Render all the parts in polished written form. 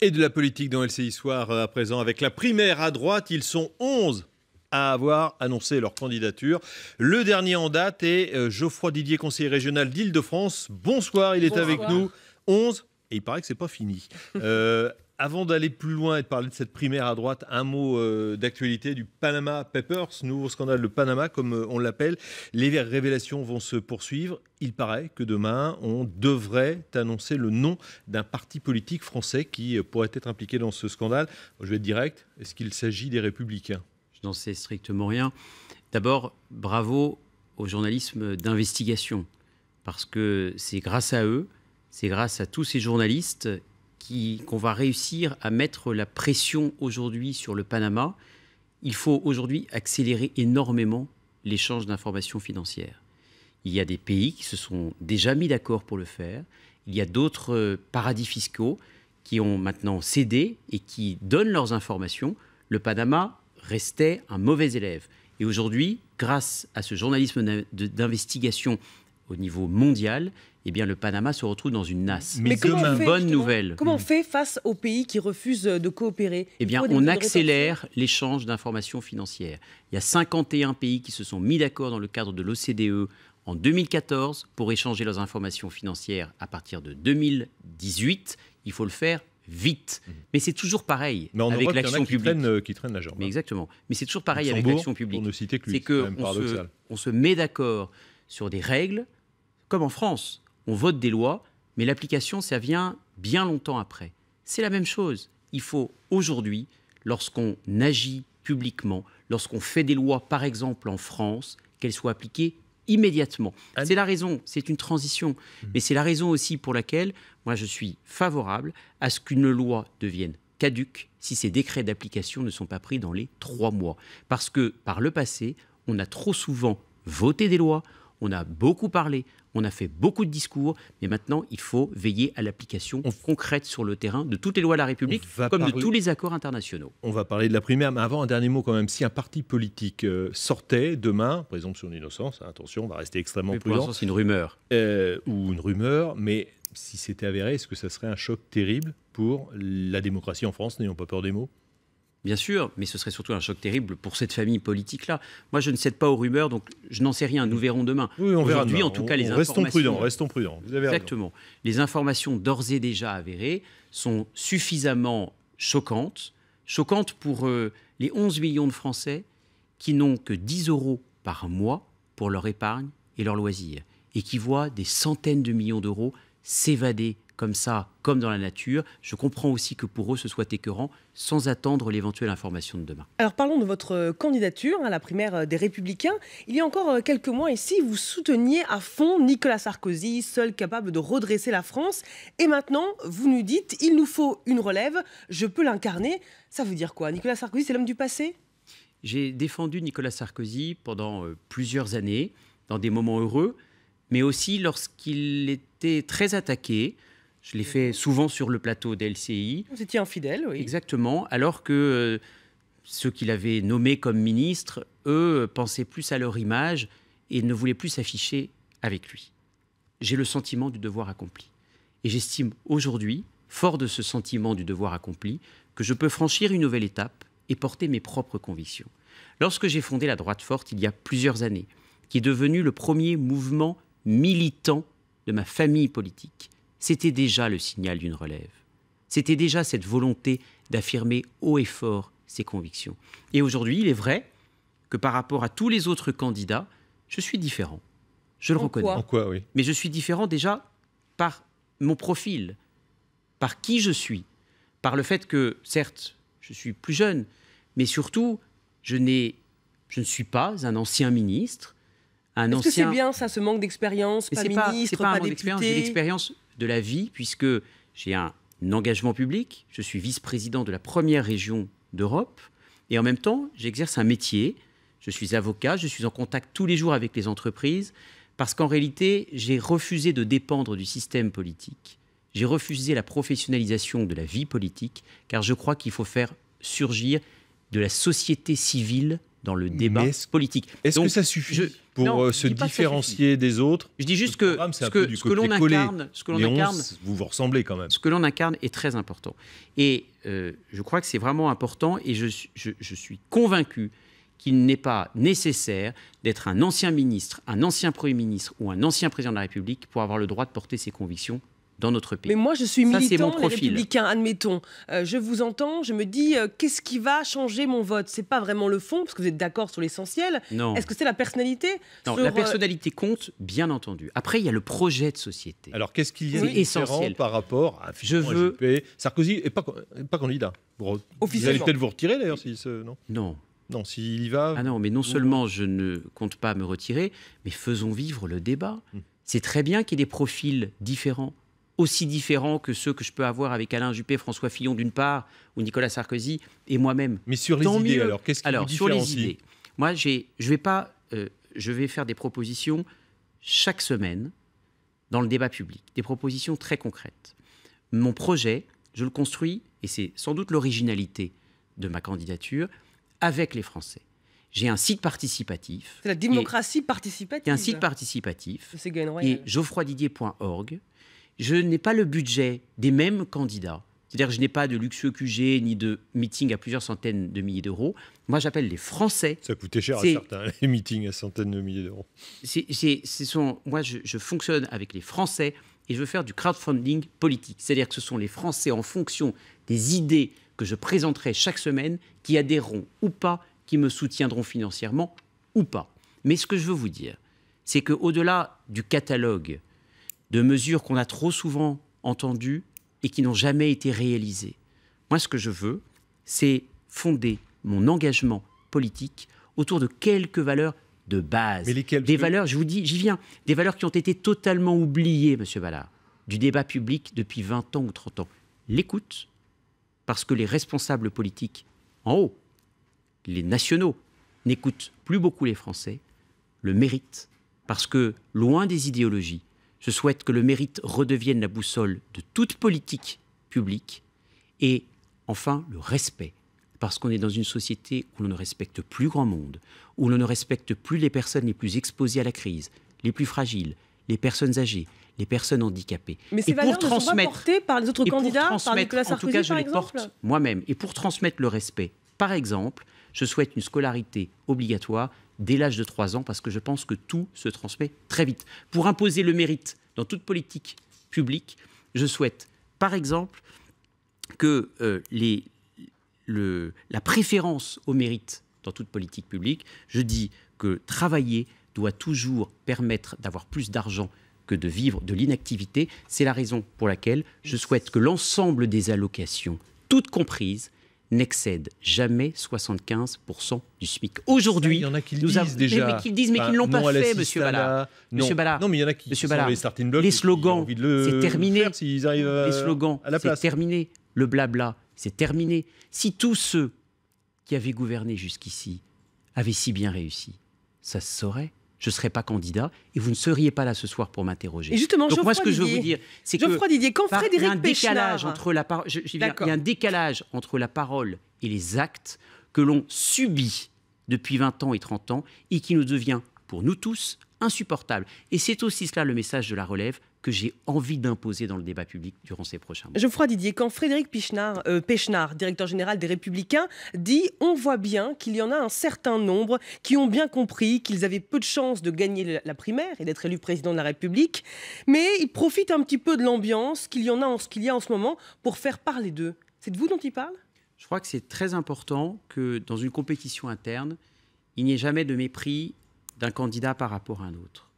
Et de la politique dans LCI Soir à présent avec la primaire à droite. Ils sont 11 à avoir annoncé leur candidature. Le dernier en date est Geoffroy Didier, conseiller régional d'Île-de-France. Bonsoir, il est avec nous. 11, et il paraît que c'est pas fini. Avant d'aller plus loin et de parler de cette primaire à droite, un mot d'actualité du Panama Papers, nouveau scandale de Panama comme on l'appelle. Les révélations vont se poursuivre. Il paraît que demain, on devrait annoncer le nom d'un parti politique français qui pourrait être impliqué dans ce scandale. Je vais être direct. Est-ce qu'il s'agit des Républicains ? Je n'en sais strictement rien. D'abord, bravo au journalisme d'investigation, parce que c'est grâce à eux, c'est grâce à tous ces journalistes qu'on va réussir à mettre la pression aujourd'hui sur le Panama. Il faut aujourd'hui accélérer énormément l'échange d'informations financières. Il y a des pays qui se sont déjà mis d'accord pour le faire. Il y a d'autres paradis fiscaux qui ont maintenant cédé et qui donnent leurs informations. Le Panama restait un mauvais élève. Et aujourd'hui, grâce à ce journalisme d'investigation au niveau mondial, eh bien, le Panama se retrouve dans une nasse. Mais c'est une bonne nouvelle. Comment on fait face aux pays qui refusent de coopérer? Eh bien, on accélère l'échange d'informations financières. Il y a 51 pays qui se sont mis d'accord dans le cadre de l'OCDE en 2014 pour échanger leurs informations financières à partir de 2018. Il faut le faire vite. Mais c'est toujours pareil avec l'action publique. Qui traînent la jambe. Mais exactement. Mais c'est toujours pareil avec l'action publique. Pour ne citer que lui, c'est qu'on se met d'accord sur des règles, comme en France. On vote des lois, mais l'application, ça vient bien longtemps après. C'est la même chose. Il faut aujourd'hui, lorsqu'on agit publiquement, lorsqu'on fait des lois, par exemple en France, qu'elles soient appliquées immédiatement. C'est la raison, c'est une transition, mais c'est la raison aussi pour laquelle moi je suis favorable à ce qu'une loi devienne caduque si ces décrets d'application ne sont pas pris dans les 3 mois. Parce que par le passé, on a trop souvent voté des lois, on a beaucoup parlé, on a fait beaucoup de discours, mais maintenant, il faut veiller à l'application concrète sur le terrain de toutes les lois de la République, comme de tous les accords internationaux. On va parler de la primaire, mais avant, un dernier mot quand même. Si un parti politique sortait demain, présomption d'innocence, attention, on va rester extrêmement prudent. Pour l'instant, c'est une rumeur. Ou une rumeur, mais si c'était avéré, est-ce que ça serait un choc terrible pour la démocratie en France, n'ayons pas peur des mots ? Bien sûr, mais ce serait surtout un choc terrible pour cette famille politique-là. Moi, je ne cède pas aux rumeurs, donc je n'en sais rien. Nous verrons demain. Oui, on verra aujourd'hui, demain. en tout cas, les informations... Restons prudents. Vous avez exactement. Raison. Les informations d'ores et déjà avérées sont suffisamment choquantes. Choquantes pour les 11 millions de Français qui n'ont que 10 € par mois pour leur épargne et leurs loisirs, et qui voient des centaines de millions d'euros s'évader comme ça, comme dans la nature. Je comprends aussi que pour eux, ce soit écœurant, sans attendre l'éventuelle information de demain. Alors parlons de votre candidature à la primaire des Républicains. Il y a encore quelques mois ici, vous souteniez à fond Nicolas Sarkozy, seul capable de redresser la France. Et maintenant, vous nous dites, il nous faut une relève, je peux l'incarner. Ça veut dire quoi? Nicolas Sarkozy, c'est l'homme du passé? J'ai défendu Nicolas Sarkozy pendant plusieurs années, dans des moments heureux, mais aussi lorsqu'il était très attaqué. Je l'ai fait souvent sur le plateau d'LCI. Vous étiez infidèle, oui. Exactement, alors que ceux qu'il avait nommés comme ministres, eux, pensaient plus à leur image et ne voulaient plus s'afficher avec lui. J'ai le sentiment du devoir accompli. Et j'estime aujourd'hui, fort de ce sentiment du devoir accompli, que je peux franchir une nouvelle étape et porter mes propres convictions. Lorsque j'ai fondé la Droite Forte, il y a plusieurs années, qui est devenu le premier mouvement militant de ma famille politique, c'était déjà le signal d'une relève. C'était déjà cette volonté d'affirmer haut et fort ses convictions. Et aujourd'hui, il est vrai que par rapport à tous les autres candidats, je suis différent. Je le reconnais. En quoi, oui. Mais je suis différent déjà par mon profil, par qui je suis, par le fait que, certes, je suis plus jeune, mais surtout, je ne suis pas un ancien ministre. Est-ce que c'est bien ça, ce manque d'expérience, pas ministre, pas député? J'ai l'expérience de la vie, puisque j'ai un engagement public, je suis vice-président de la première région d'Europe, et en même temps, j'exerce un métier, je suis avocat, je suis en contact tous les jours avec les entreprises, parce qu'en réalité, j'ai refusé de dépendre du système politique, j'ai refusé la professionnalisation de la vie politique, car je crois qu'il faut faire surgir de la société civile dans le débat politique. Est-ce que ça suffit pour se différencier des autres? Je dis juste que ce que l'on incarne, vous vous ressemblez quand même. Ce que l'on incarne est très important. Et je crois que c'est vraiment important et je suis convaincu qu'il n'est pas nécessaire d'être un ancien ministre, un ancien Premier ministre ou un ancien président de la République pour avoir le droit de porter ses convictions dans notre pays. Mais moi, je suis militant, les Républicains, admettons. Je vous entends, je me dis, qu'est-ce qui va changer mon vote? C'est pas vraiment le fond, parce que vous êtes d'accord sur l'essentiel. Non. Est-ce que c'est la personnalité? Non, la personnalité compte, bien entendu. Après, il y a le projet de société. Alors, qu'est-ce qu'il y a de différent par rapport à Juppé? Sarkozy n'est pas candidat. Vous allez peut-être vous retirer, d'ailleurs, non. Non, s'il y va... Ah non, mais non seulement je ne compte pas me retirer, mais faisons vivre le débat. C'est très bien qu'il y ait des profils différents, aussi différents que ceux que je peux avoir avec Alain Juppé, François Fillon d'une part, ou Nicolas Sarkozy, et moi-même. Mais sur les idées, alors, qu'est-ce qui vous différencie? Sur les idées, moi, je vais faire des propositions chaque semaine dans le débat public, des propositions très concrètes. Mon projet, je le construis, et c'est sans doute l'originalité de ma candidature, avec les Français. J'ai un site participatif. C'est la démocratie participative. Un site participatif. Et geoffroididier.org. Je n'ai pas le budget des mêmes candidats. C'est-à-dire que je n'ai pas de luxueux QG ni de meeting à plusieurs centaines de milliers d'euros. Moi, j'appelle les Français. Ça coûtait cher à certains, les meetings à centaines de milliers d'euros. Moi, je fonctionne avec les Français et je veux faire du crowdfunding politique. C'est-à-dire que ce sont les Français, en fonction des idées que je présenterai chaque semaine, qui adhéreront ou pas, qui me soutiendront financièrement ou pas. Mais ce que je veux vous dire, c'est qu'au-delà du catalogue de mesures qu'on a trop souvent entendues et qui n'ont jamais été réalisées, moi, ce que je veux, c'est fonder mon engagement politique autour de quelques valeurs de base. Mais lesquelles? Des valeurs, je vous dis, j'y viens, des valeurs qui ont été totalement oubliées, monsieur Ballard, du débat public depuis 20 ans ou 30 ans. L'écoute, parce que les responsables politiques en haut, les nationaux, n'écoutent plus beaucoup les Français. Le mérite, parce que, loin des idéologies, je souhaite que le mérite redevienne la boussole de toute politique publique. Et enfin, le respect, parce qu'on est dans une société où l'on ne respecte plus grand monde, où l'on ne respecte plus les personnes les plus exposées à la crise, les plus fragiles, les personnes âgées, les personnes handicapées. Mais ces valeurs ne sont pas portées par les autres candidats, par Nicolas Sarkozy, en tout cas, je par les exemple porte moi-même. Et pour transmettre le respect, par exemple, je souhaite une scolarité obligatoire dès l'âge de 3 ans, parce que je pense que tout se transmet très vite. Pour imposer le mérite dans toute politique publique, je souhaite, par exemple, que la préférence au mérite dans toute politique publique, je dis que travailler doit toujours permettre d'avoir plus d'argent que de vivre de l'inactivité. C'est la raison pour laquelle je souhaite que l'ensemble des allocations, toutes comprises, n'excèdent jamais 75% du SMIC. Aujourd'hui, il y en a qui le disent déjà. Mais qui ne l'ont pas fait, monsieur Ballard. Non, mais il y en a qui sont les starting blocks. Les slogans, c'est terminé. S'ils arrivent les slogans, c'est terminé. Le blabla, c'est terminé. Si tous ceux qui avaient gouverné jusqu'ici avaient si bien réussi, ça se saurait. Je ne serais pas candidat et vous ne seriez pas là ce soir pour m'interroger. Et justement, donc moi, ce que je veux vous dire, c'est que il y a un décalage entre la parole et les actes que l'on subit depuis 20 ans et 30 ans et qui nous devient, pour nous tous, insupportable. Et c'est aussi cela le message de la relève que j'ai envie d'imposer dans le débat public durant ces prochains mois. Geoffroy Didier, quand Frédéric Pechnard, directeur général des Républicains, dit « On voit bien qu'il y en a un certain nombre qui ont bien compris qu'ils avaient peu de chances de gagner la primaire et d'être élus président de la République, mais ils profitent un petit peu de l'ambiance qu'il y a en ce moment pour faire parler d'eux. » C'est de vous dont il parle ? Je crois que c'est très important que dans une compétition interne, il n'y ait jamais de mépris d'un candidat par rapport à un autre.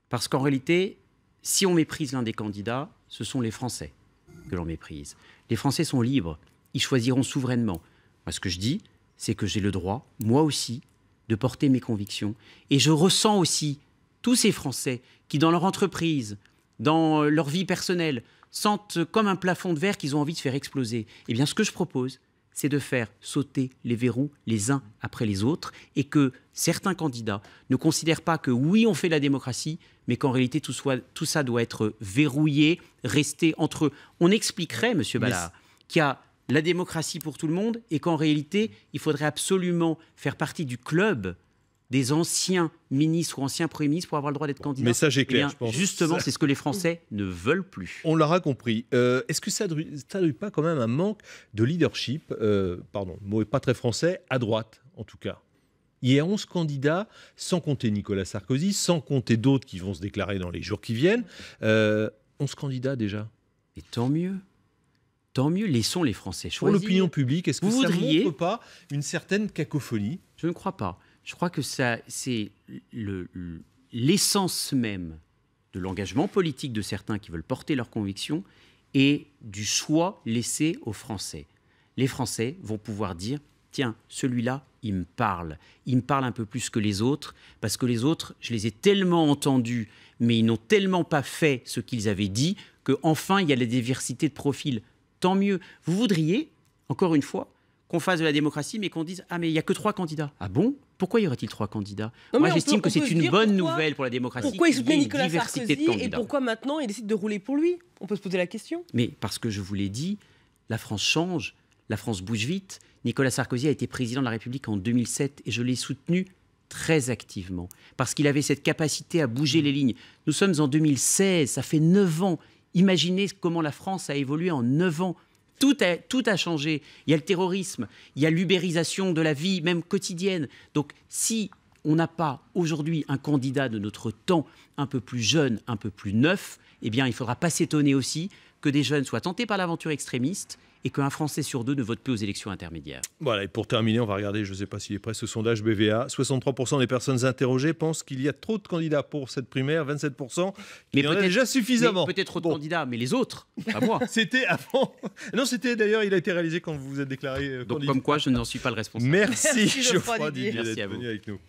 Parce qu'en réalité, si on méprise l'un des candidats, ce sont les Français que l'on méprise. Les Français sont libres, ils choisiront souverainement. Moi, ce que je dis, c'est que j'ai le droit, moi aussi, de porter mes convictions. Et je ressens aussi tous ces Français qui, dans leur entreprise, dans leur vie personnelle, sentent comme un plafond de verre qu'ils ont envie de faire exploser. Eh bien, ce que je propose, c'est de faire sauter les verrous les uns après les autres et que certains candidats ne considèrent pas que oui, on fait la démocratie, mais qu'en réalité, tout ça doit être verrouillé, rester entre eux. On expliquerait, monsieur Ballard, qu'il y a la démocratie pour tout le monde et qu'en réalité, il faudrait absolument faire partie du club des anciens ministres ou anciens premiers ministres pour avoir le droit d'être candidat. Message est Eh clair, bien, je pense. justement, c'est ce que les Français ne veulent plus. On l'aura compris. Est-ce que ça ne traduit pas quand même un manque de leadership, pardon, le mot n'est pas très français, à droite en tout cas? Il y a 11 candidats, sans compter Nicolas Sarkozy, sans compter d'autres qui vont se déclarer dans les jours qui viennent. 11 candidats déjà. Et tant mieux. Tant mieux, laissons les Français Pour choisir. l'opinion publique, est-ce que Vous ça ne voudriez- montre pas une certaine cacophonie? Je ne crois pas. Je crois que ça, c'est l'essence même de l'engagement politique de certains qui veulent porter leurs convictions et du choix laissé aux Français. Les Français vont pouvoir dire « Tiens, celui-là, il me parle un peu plus que les autres, parce que les autres, je les ai tellement entendus, mais ils n'ont tellement pas fait ce qu'ils avaient dit, qu'enfin, il y a la diversité de profils. Tant mieux. Vous voudriez, encore une fois, qu'on fasse de la démocratie, mais qu'on dise « Ah, mais il n'y a que 3 candidats. » Ah bon? Pourquoi y aurait-il 3 candidats? Non, Moi, mais j'estime on que peut c'est se une dire bonne pourquoi- nouvelle pour la démocratie. Pourquoi il qu'il y ait soutenait une Nicolas diversité Sarkozy de et candidats. pourquoi maintenant il décide de rouler pour lui? On peut se poser la question. Mais parce que je vous l'ai dit, la France change, la France bouge vite. Nicolas Sarkozy a été président de la République en 2007 et je l'ai soutenu très activement parce qu'il avait cette capacité à bouger les lignes. Nous sommes en 2016, ça fait 9 ans. Imaginez comment la France a évolué en 9 ans. Tout a changé. Il y a le terrorisme, il y a l'ubérisation de la vie, même quotidienne. Donc, si on n'a pas aujourd'hui un candidat de notre temps un peu plus jeune, un peu plus neuf, eh bien, il ne faudra pas s'étonner aussi que des jeunes soient tentés par l'aventure extrémiste et qu'un Français sur 2 ne vote plus aux élections intermédiaires. Voilà, et pour terminer, on va regarder, je ne sais pas s'il est prêt, ce sondage BVA. 63% des personnes interrogées pensent qu'il y a trop de candidats pour cette primaire, 27% il y en a déjà suffisamment. Peut-être trop de Bon. candidats, mais les autres, pas moi. C'était avant. Non, c'était d'ailleurs, il a été réalisé quand vous vous êtes déclaré Donc candidat. comme quoi, je n'en suis pas le responsable. Merci Merci, Geoffroy Geoffroy Didier. Didier Merci à d'être vous. venu avec nous.